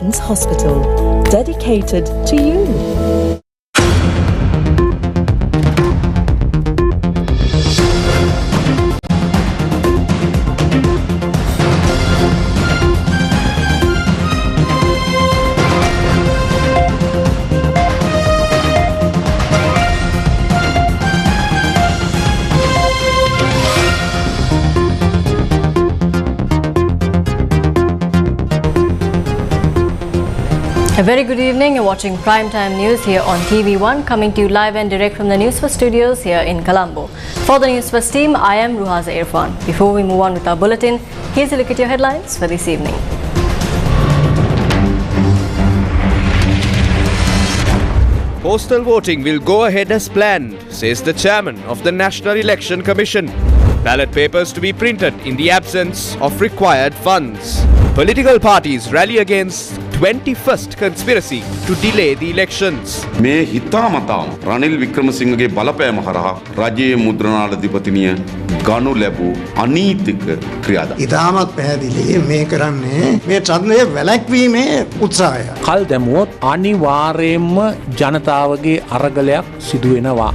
Hospital, dedicated to you. A very good evening. You're watching Primetime News here on TV1, coming to you live and direct from the Newsfirst studios here in Colombo. For the Newsfirst team, I am Ruhaza Irfan. Before we move on with our bulletin, here's a look at your headlines for this evening. Postal voting will go ahead as planned, says the chairman of the National Election Commission. Ballot papers to be printed in the absence of required funds. Political parties rally against 21st conspiracy to delay the elections. මේ හිතාමතාම රනිල් වික්‍රමසිංහගේ බලපෑම හරහා රජයේ මුද්‍රණාධිපතිනිය ගනු ලැබූ අනීතික ක්‍රියාද. ඉතාමත් පැහැදිලි මේ කරන්නේ මේ ඡන්දය වැළැක්වීමේ උත්සාහය. කල් දැමුවොත් අනිවාර්යයෙන්ම ජනතාවගේ අරගලයක් සිදු වෙනවා.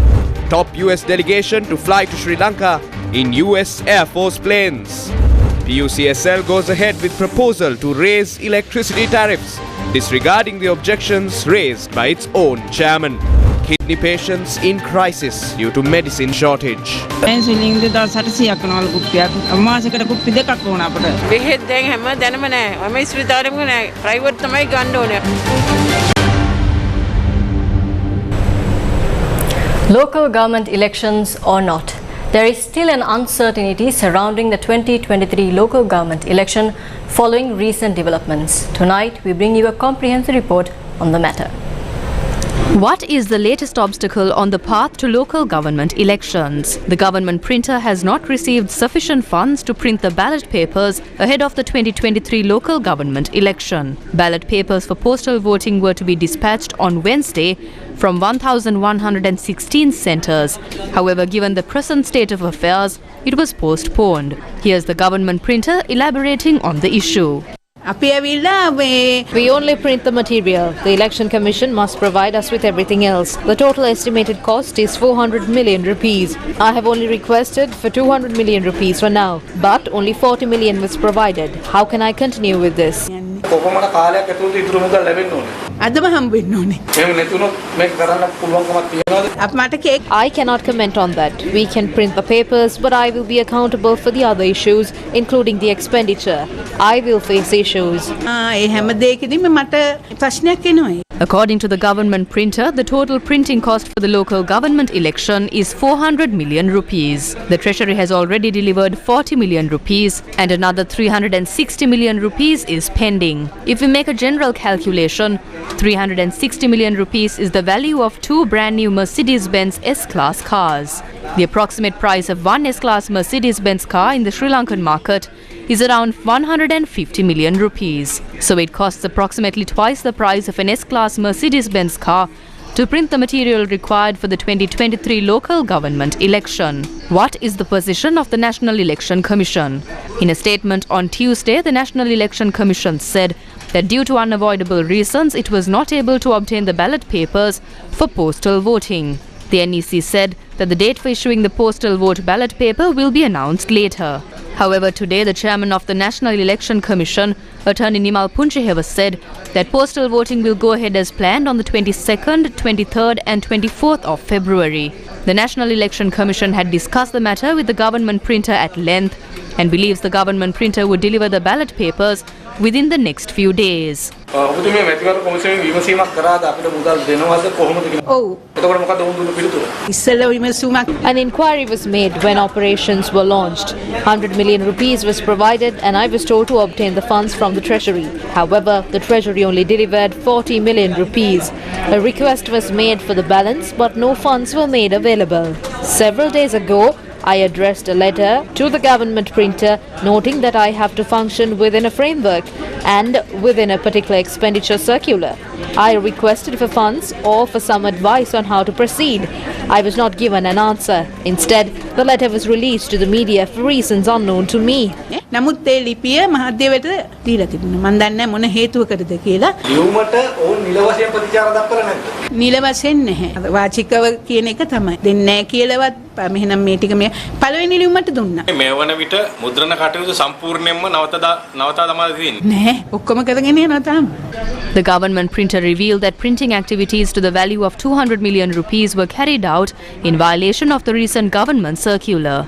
Top US delegation to fly to Sri Lanka in US Air Force planes. PUCSL goes ahead with proposal to raise electricity tariffs, disregarding the objections raised by its own chairman. Kidney patients in crisis due to medicine shortage. Local government elections or not, there is still an uncertainty surrounding the 2023 local government election following recent developments. Tonight, we bring you a comprehensive report on the matter. What is the latest obstacle on the path to local government elections? The government printer has not received sufficient funds to print the ballot papers ahead of the 2023 local government election. Ballot papers for postal voting were to be dispatched on Wednesday from 1,116 centres. However, given the present state of affairs, it was postponed. Here's the government printer elaborating on the issue. We only print the material. The Election Commission must provide us with everything else. The total estimated cost is 400 million rupees. I have only requested for 200 million rupees for now, but only 40 million was provided. How can I continue with this? I cannot comment on that. We can print the papers, but I will be accountable for the other issues, including the expenditure. I will face issues. According to the government printer, the total printing cost for the local government election is 400 million rupees. The Treasury has already delivered 40 million rupees and another 360 million rupees is pending. If we make a general calculation, 360 million rupees is the value of 2 brand new Mercedes-Benz S-Class cars. The approximate price of one S-Class Mercedes-Benz car in the Sri Lankan market is around 150 million rupees. So it costs approximately twice the price of an S-Class Mercedes-Benz car to print the material required for the 2023 local government election. What is the position of the National Election Commission? In a statement on Tuesday, the National Election Commission said that due to unavoidable reasons, it was not able to obtain the ballot papers for postal voting. The NEC said that the date for issuing the postal vote ballot paper will be announced later. However, today the chairman of the National Election Commission, Attorney Nimal Puncheheva, said that postal voting will go ahead as planned on the 22nd, 23rd and 24th of February. The National Election Commission had discussed the matter with the government printer at length and believes the government printer would deliver the ballot papers within the next few days. An inquiry was made when operations were launched. 100 million rupees was provided and I was told to obtain the funds from the Treasury. However, the Treasury only delivered 40 million rupees. A request was made for the balance, but no funds were made available. Several days ago, I addressed a letter to the government printer noting that I have to function within a framework and within a particular expenditure circular. I requested for funds or for some advice on how to proceed. I was not given an answer. Instead, the letter was released to the media for reasons unknown to me. නමුත් ඒ ලිපිය මහාධ්‍යවේට දීලා තිබුණා. මම දන්නේ මොන හේතුවකටද කියලා. ලියුමට ඕන් නිල වශයෙන් ප්‍රතිචාර දක්වලා නැද්ද? නිල වශයෙන් නැහැ. වාචිකව කියන එක තමයි. දෙන්නේ නැහැ කියලාවත් මෙහෙනම් මේ ටික මේ පළවෙනි ලියුමට දුන්නා. මේ වන විට මුද්‍රණ කටයුතු සම්පූර්ණයෙන්ම නවතා දමාලා තියෙන්නේ. නැහැ. ඔක්කොම කරගෙන යනවා තාම. The government printer revealed that printing activities to the value of 200 million rupees were carried out in violation of the recent government circular.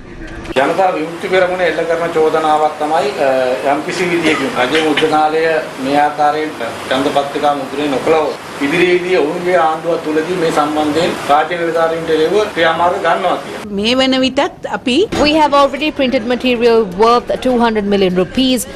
Janatha Vimukthi Peramuna එල්ල කරන චෝදනාවක් තමයි යම්කිසි විදියකින් රජයේ මුද්‍රණාලය මේ ආකාරයෙන් ඡන්ද පත්‍රිකා මුද්‍රණය නොකළොත් ඉදිරියේදී ඔවුන්ගේ ආණ්ඩුව තුලදී මේ සම්බන්ධයෙන් රාජ්‍ය නිලධාරීන්ට එරෙහිව ක්‍රියාමාර්ග ගන්නවා කියලා. මේ වෙන විටත් අපි We have already printed material worth 200 million rupees.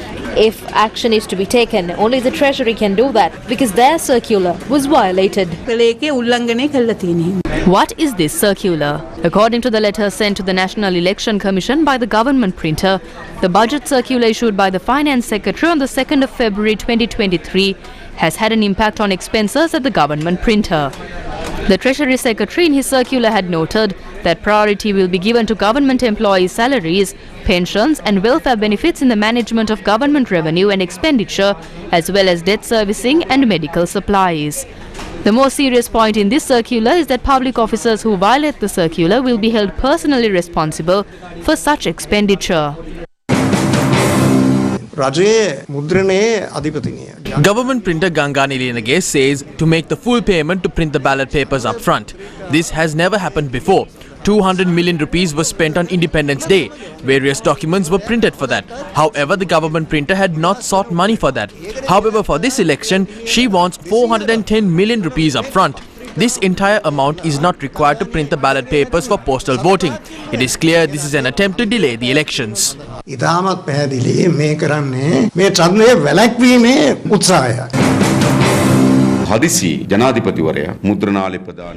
If action is to be taken, only the Treasury can do that because their circular was violated. ඒකේ උල්ලංඝනය කළා තියෙනවා. What is this circular? According to the letter sent to the National Election Commission by the government printer, the budget circular issued by the Finance Secretary on the 2nd of February 2023 has had an impact on expenses at the government printer. The Treasury Secretary in his circular had noted that priority will be given to government employees' salaries, pensions and welfare benefits in the management of government revenue and expenditure, as well as debt servicing and medical supplies. The more serious point in this circular is that public officers who violate the circular will be held personally responsible for such expenditure. Government printer Ganga Nilinage says to make the full payment to print the ballot papers up front. This has never happened before. 200 million rupees was spent on Independence Day. Various documents were printed for that. However, the government printer had not sought money for that. However, for this election, she wants 410 million rupees up front. This entire amount is not required to print the ballot papers for postal voting. It is clear this is an attempt to delay the elections. ඉතාමත් පැහැදිලි මේ කරන්නේ මේ ඡන්දය වැළැක්වීමේ උත්සාහයක්.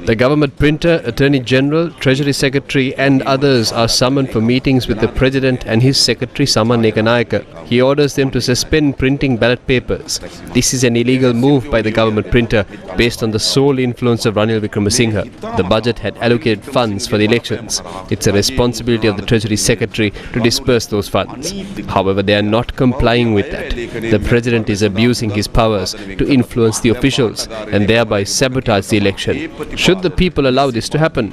The government printer, Attorney General, Treasury Secretary and others are summoned for meetings with the President and his Secretary Saman Ekanayaka. He orders them to suspend printing ballot papers. This is an illegal move by the government printer based on the sole influence of Ranil Wickremesinghe. The budget had allocated funds for the elections. It's a responsibility of the Treasury Secretary to disperse those funds. However, they are not complying with that. The President is abusing his powers to influence the officials and thereby sabotage the election. Should the people allow this to happen?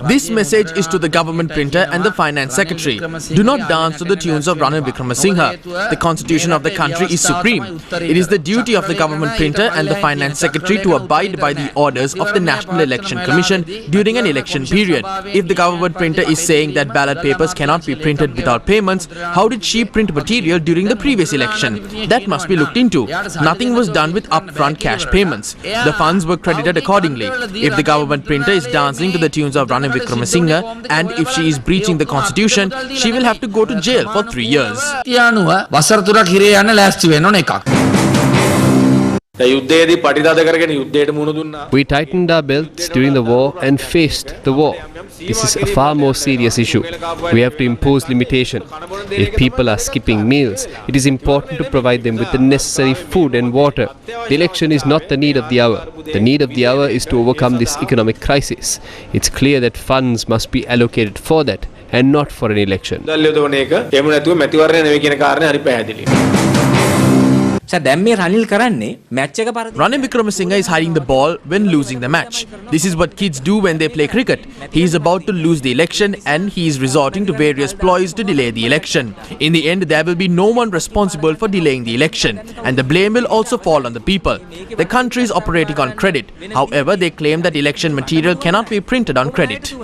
This message is to the government printer and the finance secretary. Do not dance to the tunes of Ranil Wickremesinghe. The constitution of the country is supreme. It is the duty of the government printer and the finance secretary to abide by the orders of the National Election Commission during an election period. If the government printer is saying that ballot papers cannot be printed without payments, how did she print material during the previous election? That must be looked into. Nothing was done with upfront cash payments. The funds were credited accordingly. If the government printer is dancing to the tunes of Ranil Wickremesinghe and if she is breaching the constitution, she will have to go to jail for 3 years. We tightened our belts during the war and faced the war. This is a far more serious issue. We have to impose limitation. If people are skipping meals, it is important to provide them with the necessary food and water. The election is not the need of the hour. The need of the hour is to overcome this economic crisis. It's clear that funds must be allocated for that and not for an election. Ranil Wickremesinghe is hiding the ball when losing the match. This is what kids do when they play cricket. He is about to lose the election and he is resorting to various ploys to delay the election. In the end, there will be no one responsible for delaying the election, and the blame will also fall on the people. The country is operating on credit. However, they claim that election material cannot be printed on credit.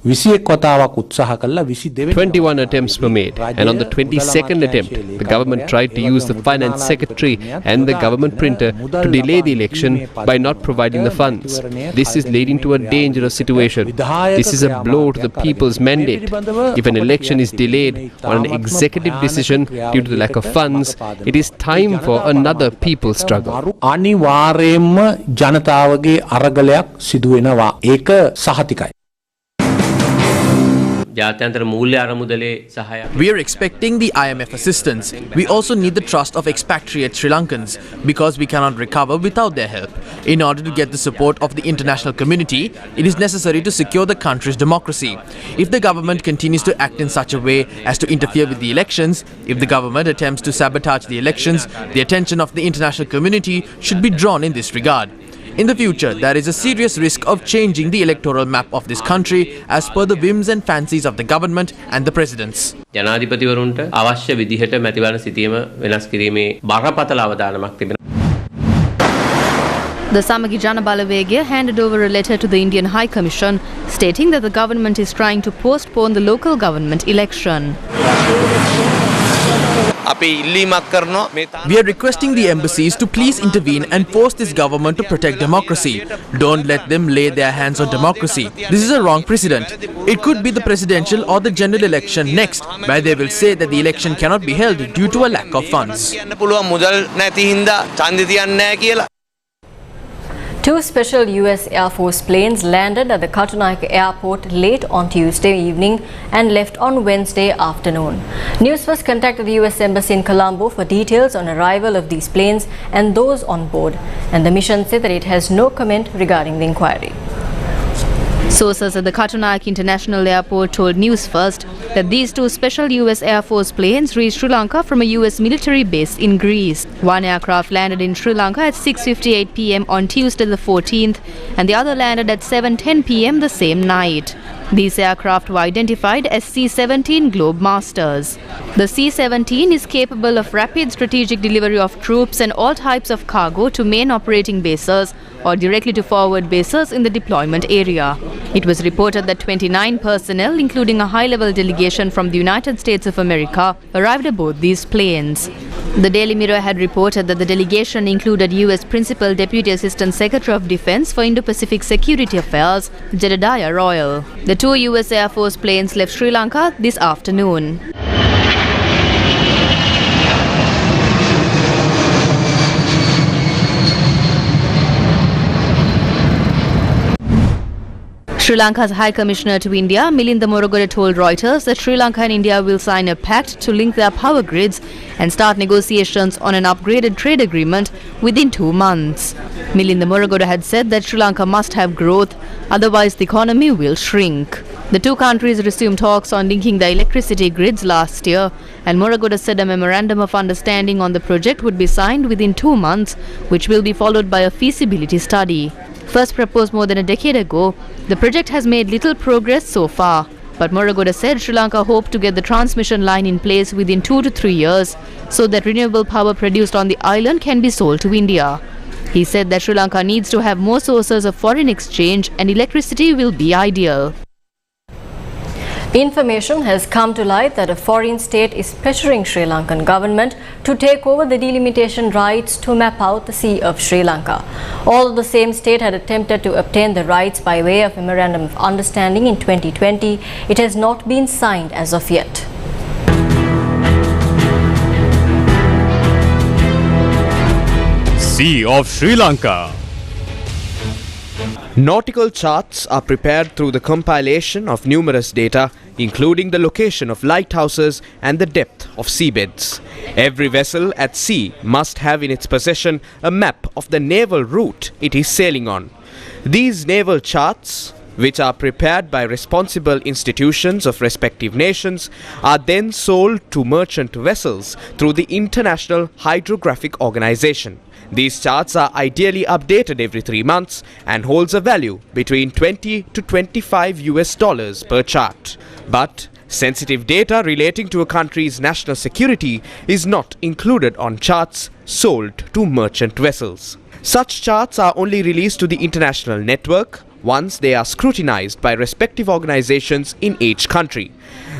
21 attempts were made, and on the 22nd attempt, the government tried to use the finance secretary and the government printer to delay the election by not providing the funds. This is leading to a dangerous situation. This is a blow to the people's mandate. If an election is delayed on an executive decision due to the lack of funds, it is time for another people's struggle. අනිවාර්යයෙන්ම ජනතාවගේ අරගලයක් සිදු වෙනවා. ඒක සහතිකයි. We are expecting the IMF assistance. We also need the trust of expatriate Sri Lankans because we cannot recover without their help. In order to get the support of the international community, it is necessary to secure the country's democracy. If the government continues to act in such a way as to interfere with the elections, if the government attempts to sabotage the elections, the attention of the international community should be drawn in this regard. In the future, there is a serious risk of changing the electoral map of this country as per the whims and fancies of the government and the presidents. ජනාධිපතිවරුන්ට අවශ්‍ය විදිහට මැතිවරණ සිටීම වෙනස් කිරීමේ බරපතල අවධානමක් තිබෙනවා. The Samagi Jana Balawegya handed over a letter to the Indian High Commission stating that the government is trying to postpone the local government election. We are requesting the embassies to please intervene and force this government to protect democracy. Don't let them lay their hands on democracy. This is a wrong precedent. It could be the presidential or the general election next, where they will say that the election cannot be held due to a lack of funds. Two special US Air Force planes landed at the Katunayake airport late on Tuesday evening and left on Wednesday afternoon. Newsfirst contacted the US Embassy in Colombo for details on arrival of these planes and those on board, and the mission said that it has no comment regarding the inquiry. Sources at the Katunayake International Airport told Newsfirst that these two special US Air Force planes reached Sri Lanka from a US military base in Greece. One aircraft landed in Sri Lanka at 6:58 p.m. on Tuesday the 14th and the other landed at 7:10 p.m. the same night. These aircraft were identified as C-17 Globemasters. The C-17 is capable of rapid strategic delivery of troops and all types of cargo to main operating bases or directly to forward bases in the deployment area. It was reported that 29 personnel, including a high-level delegation from the United States of America, arrived aboard these planes. The Daily Mirror had reported that the delegation included U.S. Principal Deputy Assistant Secretary of Defense for Indo-Pacific Security Affairs, Jedediah Royal. The two U.S. Air Force planes left Sri Lanka this afternoon. Sri Lanka's High Commissioner to India, Milinda Morogode, told Reuters that Sri Lanka and India will sign a pact to link their power grids and start negotiations on an upgraded trade agreement within 2 months. Milinda Morogode had said that Sri Lanka must have growth, otherwise the economy will shrink. The two countries resumed talks on linking the electricity grids last year, and Morogode said a memorandum of understanding on the project would be signed within 2 months, which will be followed by a feasibility study. First proposed more than a decade ago, the project has made little progress so far. But Morogode said Sri Lanka hoped to get the transmission line in place within 2 to 3 years so that renewable power produced on the island can be sold to India. He said that Sri Lanka needs to have more sources of foreign exchange and electricity will be ideal. Information has come to light that a foreign state is pressuring Sri Lankan government to take over the delimitation rights to map out the Sea of Sri Lanka. Although the same state had attempted to obtain the rights by way of Memorandum of Understanding in 2020, it has not been signed as of yet. Sea of Sri Lanka. Nautical charts are prepared through the compilation of numerous data, including the location of lighthouses and the depth of seabeds. Every vessel at sea must have in its possession a map of the naval route it is sailing on. These naval charts, which are prepared by responsible institutions of respective nations, are then sold to merchant vessels through the International Hydrographic Organization. These charts are ideally updated every 3 months and holds a value between $20 to $25 per chart. But sensitive data relating to a country's national security is not included on charts sold to merchant vessels. Such charts are only released to the international network once they are scrutinized by respective organizations in each country.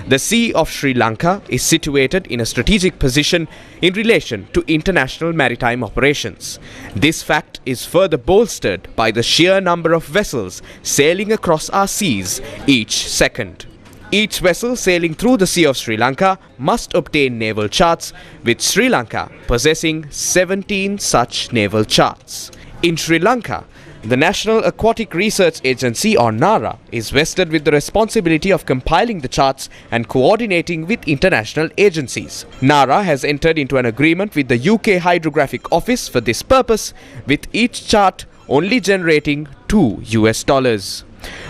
The Sea of Sri Lanka is situated in a strategic position in relation to international maritime operations. This fact is further bolstered by the sheer number of vessels sailing across our seas each second. Each vessel sailing through the Sea of Sri Lanka must obtain naval charts, with Sri Lanka possessing 17 such naval charts. In Sri Lanka, The National Aquatic Research Agency, or NARA, is vested with the responsibility of compiling the charts and coordinating with international agencies. NARA has entered into an agreement with the UK Hydrographic Office for this purpose, with each chart only generating $2.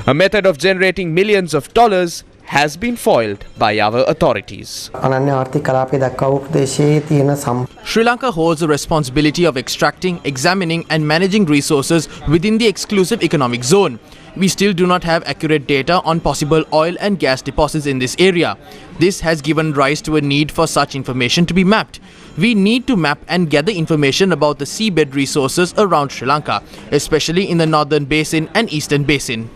A method of generating millions of dollars has been foiled by our authorities. Sri Lanka holds the responsibility of extracting, examining and managing resources within the exclusive economic zone. We still do not have accurate data on possible oil and gas deposits in this area. This has given rise to a need for such information to be mapped. We need to map and gather information about the seabed resources around Sri Lanka, especially in the northern basin and eastern basin.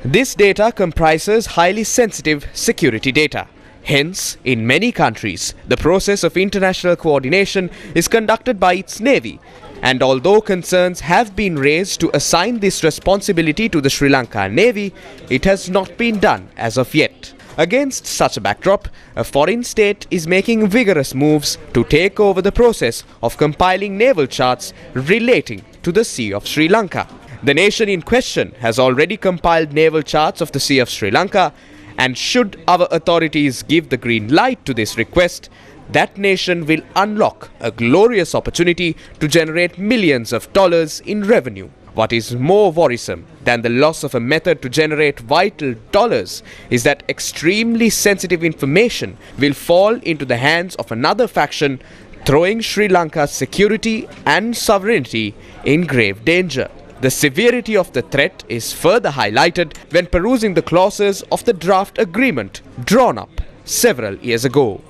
This data comprises highly sensitive security data. Hence, in many countries, the process of international coordination is conducted by its navy. And although concerns have been raised to assign this responsibility to the Sri Lanka Navy, it has not been done as of yet. Against such a backdrop, a foreign state is making vigorous moves to take over the process of compiling naval charts relating to the Sea of Sri Lanka. The nation in question has already compiled naval charts of the Sea of Sri Lanka, and should our authorities give the green light to this request, that nation will unlock a glorious opportunity to generate millions of dollars in revenue. What is more worrisome than the loss of a method to generate vital dollars is that extremely sensitive information will fall into the hands of another faction, throwing Sri Lanka's security and sovereignty in grave danger. The severity of the threat is further highlighted when perusing the clauses of the draft agreement drawn up several years ago.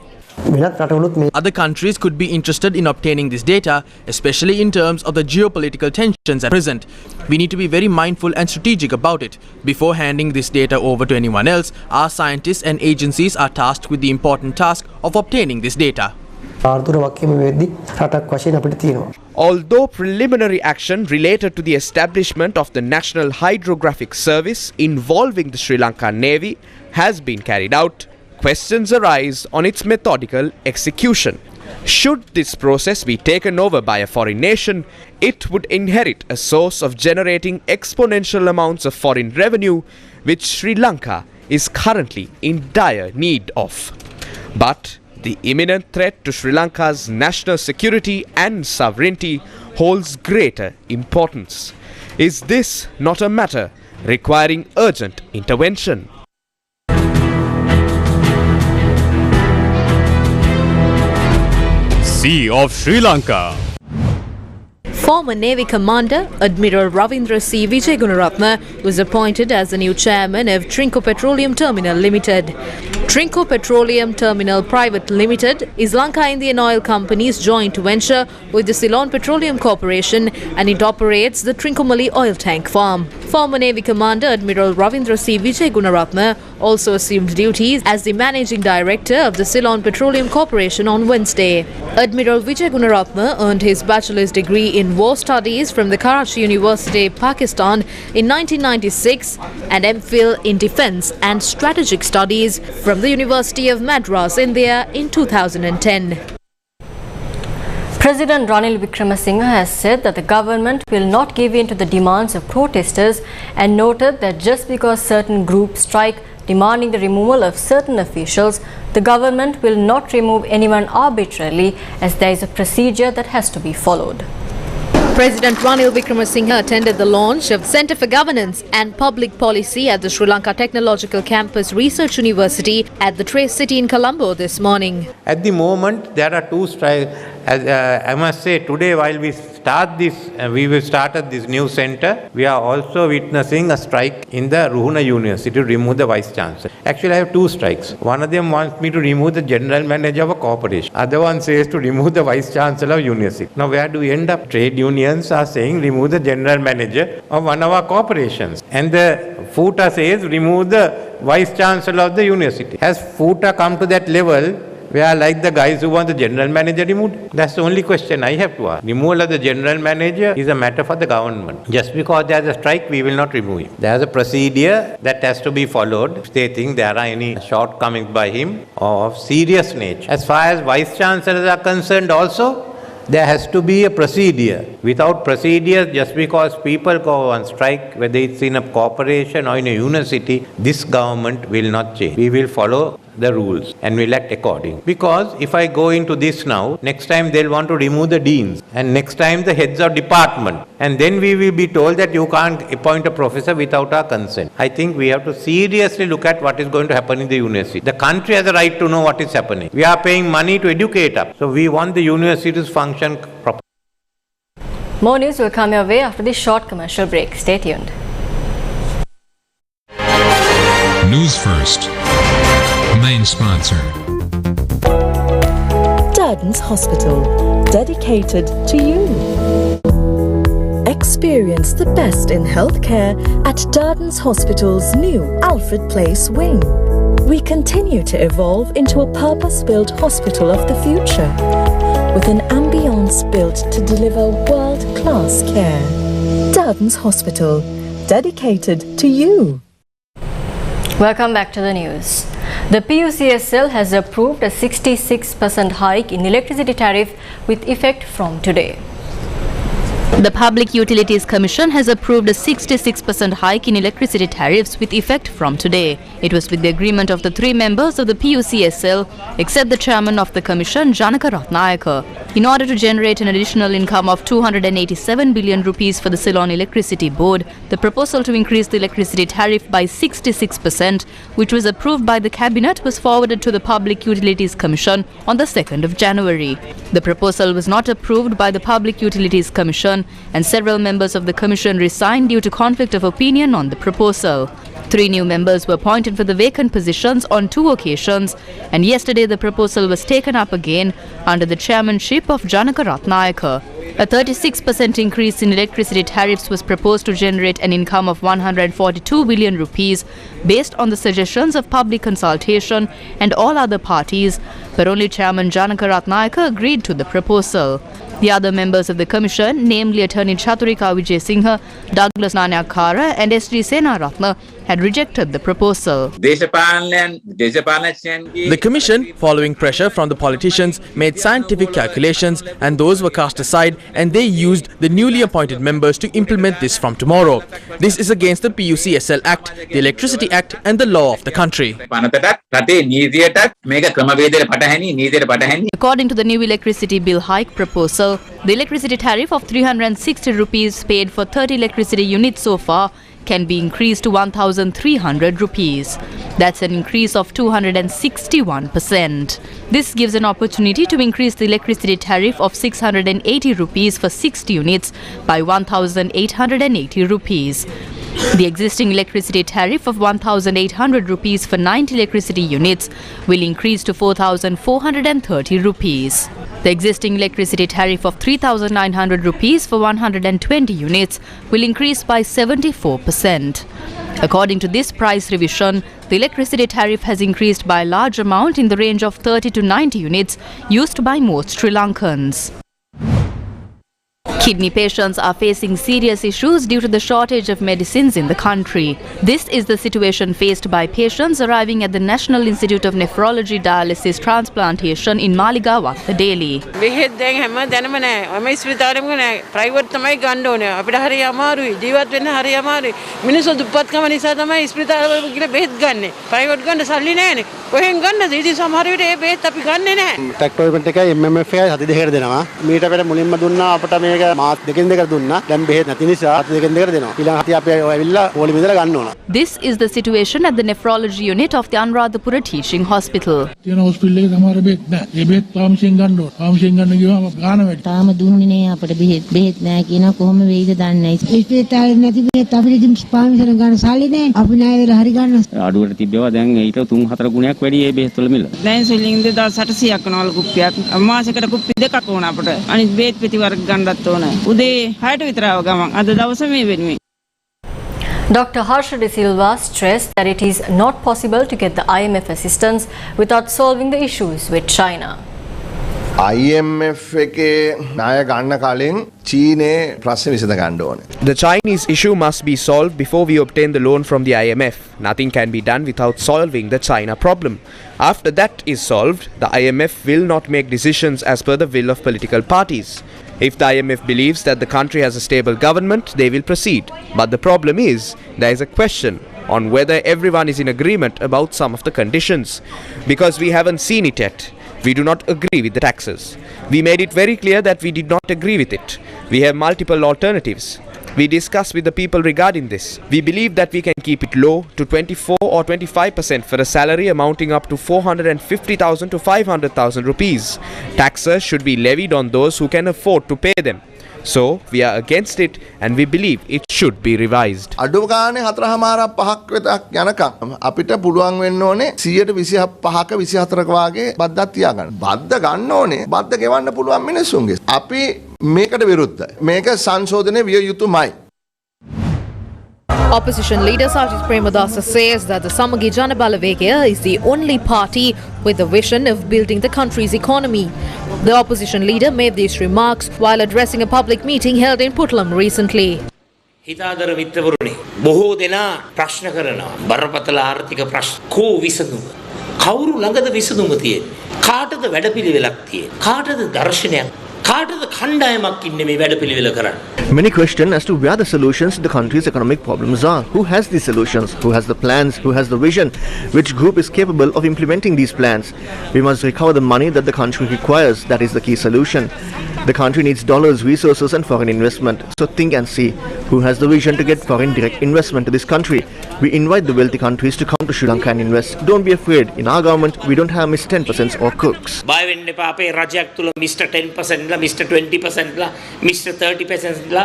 Other countries could be interested in obtaining this data, especially in terms of the geopolitical tensions at present. We need to be very mindful and strategic about it. Before handing this data over to anyone else, our scientists and agencies are tasked with the important task of obtaining this data. Although preliminary action related to the establishment of the National Hydrographic Service involving the Sri Lanka Navy has been carried out, questions arise on its methodical execution. Should this process be taken over by a foreign nation, it would inherit a source of generating exponential amounts of foreign revenue, which Sri Lanka is currently in dire need of. But the imminent threat to Sri Lanka's national security and sovereignty holds greater importance. Is this not a matter requiring urgent intervention? Sea of Sri Lanka. Former Navy Commander Admiral Ravindra C. Vijayagunaratne was appointed as the new chairman of Trinco Petroleum Terminal Limited. Trinco Petroleum Terminal Private Limited is Lanka Indian Oil Company's joint venture with the Ceylon Petroleum Corporation, and it operates the Trincomalee oil tank farm. Former Navy Commander Admiral Ravindra C. Vijayagunaratne also assumed duties as the managing director of the Ceylon Petroleum Corporation on Wednesday. Admiral Vijayagunaratne earned his bachelor's degree in War Studies from the Karachi University, Pakistan in 1996 and MPhil in Defence and Strategic Studies from the University of Madras, India in 2010. President Ranil Wickremesinghe has said that the government will not give in to the demands of protesters and noted that just because certain groups strike demanding the removal of certain officials, the government will not remove anyone arbitrarily, as there is a procedure that has to be followed. President Ranil Wickremesinghe attended the launch of Centre for Governance and Public Policy at the Sri Lanka Technological Campus Research University at the Trace City in Colombo this morning. At the moment, there are two strikes. I must say, today while we started this new centre, we are also witnessing a strike in the Ruhuna University to remove the Vice Chancellor. Actually, I have two strikes. One of them wants me to remove the General Manager of a corporation. Other one says to remove the Vice Chancellor of University. Now, where do we end up? Trade unions are saying remove the General Manager of one of our corporations. And the FUTA says remove the Vice Chancellor of the University. Has FUTA come to that level We are like the guys who want the general manager removed. That's the only question I have to ask. Removal of the general manager is a matter for the government. Just because there is a strike, we will not remove him. There is a procedure that has to be followed. If they think there are any shortcomings by him of serious nature. As far as vice chancellors are concerned also, there has to be a procedure. Without procedure, just because people go on strike, whether it's in a corporation or in a university, this government will not change. We will follow the rules and will act according. Because if I go into this now, next time they'll want to remove the deans and next time the heads of department. And then we will be told that you can't appoint a professor without our consent. I think we have to seriously look at what is going to happen in the university. The country has a right to know what is happening. We are paying money to educate us. So we want the universities function properly. More news will come your way after this short commercial break. Stay tuned. News First. Main sponsor. Durden's Hospital, dedicated to you. Experience the best in healthcare at Durden's Hospital's new Alfred Place wing. We continue to evolve into a purpose-built hospital of the future, with an ambience built to deliver world-class care. Durden's Hospital, dedicated to you. Welcome back to the news. The PUCSL has approved a 66% hike in electricity tariff with effect from today. The Public Utilities Commission has approved a 66% hike in electricity tariffs with effect from today. It was with the agreement of the three members of the PUCSL, except the chairman of the commission, Janaka Ratnayaka. In order to generate an additional income of 287 billion rupees for the Ceylon Electricity Board, the proposal to increase the electricity tariff by 66%, which was approved by the Cabinet, was forwarded to the Public Utilities Commission on the 2nd of January. The proposal was not approved by the Public Utilities Commission, and several members of the Commission resigned due to conflict of opinion on the proposal. 3 new members were appointed for the vacant positions on 2 occasions, and yesterday the proposal was taken up again under the chairmanship of Janaka Ratnayaka. A 36% increase in electricity tariffs was proposed to generate an income of 142 billion rupees based on the suggestions of public consultation and all other parties, but only Chairman Janaka Ratnayaka agreed to the proposal. The other members of the commission, namely Attorney Chaturika Vijayasinghe, Douglas Nanayakkara and S.G. Senaratne, had rejected the proposal. The commission, following pressure from the politicians, made scientific calculations and those were cast aside, and they used the newly appointed members to implement this from tomorrow. This is against the PUCSL Act, the Electricity Act and the law of the country. According to the new electricity bill hike proposal, the electricity tariff of 360 rupees paid for 30 electricity units so far can be increased to 1,300 rupees. That's an increase of 261%. This gives an opportunity to increase the electricity tariff of 680 rupees for 60 units by 1,880 rupees. The existing electricity tariff of 1,800 rupees for 90 electricity units will increase to 4,430 rupees. The existing electricity tariff of 3,900 rupees for 120 units will increase by 74%. According to this price revision, the electricity tariff has increased by a large amount in the range of 30 to 90 units used by most Sri Lankans. Kidney patients are facing serious issues due to the shortage of medicines in the country. This is the situation faced by patients arriving at the National Institute of Nephrology Dialysis Transplantation in Maligawatta, Delhi. This is the situation at the nephrology unit of the Anuradhapura Teaching Hospital. Dr. Harsha De Silva stressed that it is not possible to get the IMF assistance without solving the issues with China. IMF එකේ ණය ගන්න කලින් චීනේ ප්‍රශ්න විසඳ ගන්න ඕනේ. The Chinese issue must be solved before we obtain the loan from the IMF. Nothing can be done without solving the China problem. After that is solved, the IMF will not make decisions as per the will of political parties. If the IMF believes that the country has a stable government, they will proceed. But the problem is, there is a question on whether everyone is in agreement about some of the conditions. Because we haven't seen it yet. We do not agree with the taxes. We made it very clear that we did not agree with it. We have multiple alternatives. We discussed with the people regarding this. We believe that we can keep it low to 24 or 25% for a salary amounting up to 450,000 to 500,000 rupees. Taxes should be levied on those who can afford to pay them. So, we are against it and we believe it should be revised. අඩුව ගානේ 4.5ක් 5ක් විතර යනකම් අපිට පුළුවන් වෙන්න ඕනේ 125ක 24ක වාගේ බද්දක් තියාගන්න. බද්ද ගන්න ඕනේ. බද්ද ගෙවන්න පුළුවන් මිනිස්සුන්ගේ. අපි මේකට විරුද්ධයි. මේක සංශෝධනය විය යුතුමයි. Opposition leader Sajid Premadasa says that the Samagi Janabalawegaya is the only party with the vision of building the country's economy. The opposition leader made these remarks while addressing a public meeting held in Puttalam recently. හිතාදර මිත්‍රවරුනි බොහෝ දෙනා ප්‍රශ්න කරනවා බරපතල ආර්ථික ප්‍රශ්න කෝ විසඳුම කවුරු ළඟද විසඳුම තියෙන්නේ කාටද වැඩපිළිවෙලක් තියෙන්නේ කාටද දර්ශනයක් කාටද කණ්ඩායමක් ඉන්නේ මේ වැඩපිළිවෙල කරන්න. Many question as to where the solutions to the country's economic problems are. Who has these solutions? Who has the plans? Who has the vision? Which group is capable of implementing these plans? We must recover the money that the country requires. That is the key solution. The country needs dollars, resources and foreign investment. So think and see who has the vision to get foreign direct investment to this country. We invite the wealthy countries to come to Sri Lanka and invest. Don't be afraid. In our government, we don't have Mr. 10% or crooks. බය වෙන්න එපා අපේ රජයක් තුල Mr. 10% ලා Mr. 20% ලා Mr. 30% ලා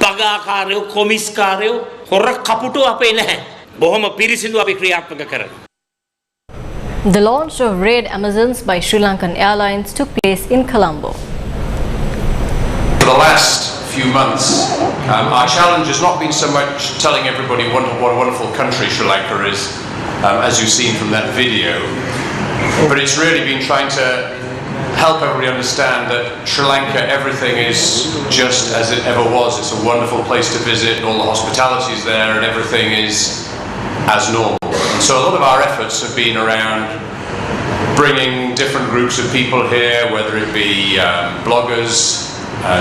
පගාකාරයෝ කොමිස්කාරයෝ හොර කපුටෝ අපේ නැහැ. බොහොම පිරිසිදු අපි ක්‍රියාත්මක කරනවා. The launch of Red Amazons by Sri Lankan Airlines took place in Colombo. For the last few months, our challenge has not been so much telling everybody what a wonderful country Sri Lanka is, as you've seen from that video, but it's really been trying to help everybody understand that Sri Lanka, everything is just as it ever was. It's a wonderful place to visit, and all the hospitality is there, and everything is as normal. And so a lot of our efforts have been around bringing different groups of people here, whether it be bloggers,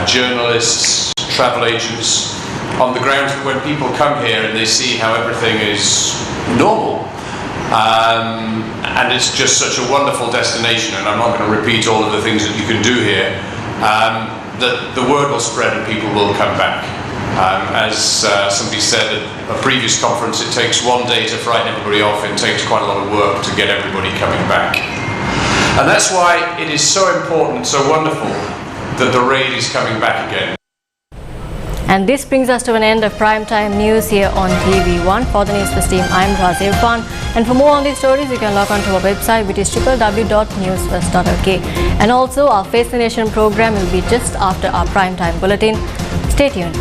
journalists, travel agents, on the grounds that when people come here and they see how everything is normal, and it's just such a wonderful destination, and I'm not going to repeat all of the things that you can do here, that the word will spread and people will come back. As somebody said at a previous conference, it takes one day to frighten everybody off. It takes quite a lot of work to get everybody coming back. And that's why it is so important, so wonderful that the raid is coming back again. And this brings us to an end of Primetime News here on TV1. For the Newsfirst team, I'm Razir Khan. And for more on these stories, you can log on to our website, which is www.newsfirst.lk. And also, our Face the Nation program will be just after our Primetime Bulletin. Stay tuned.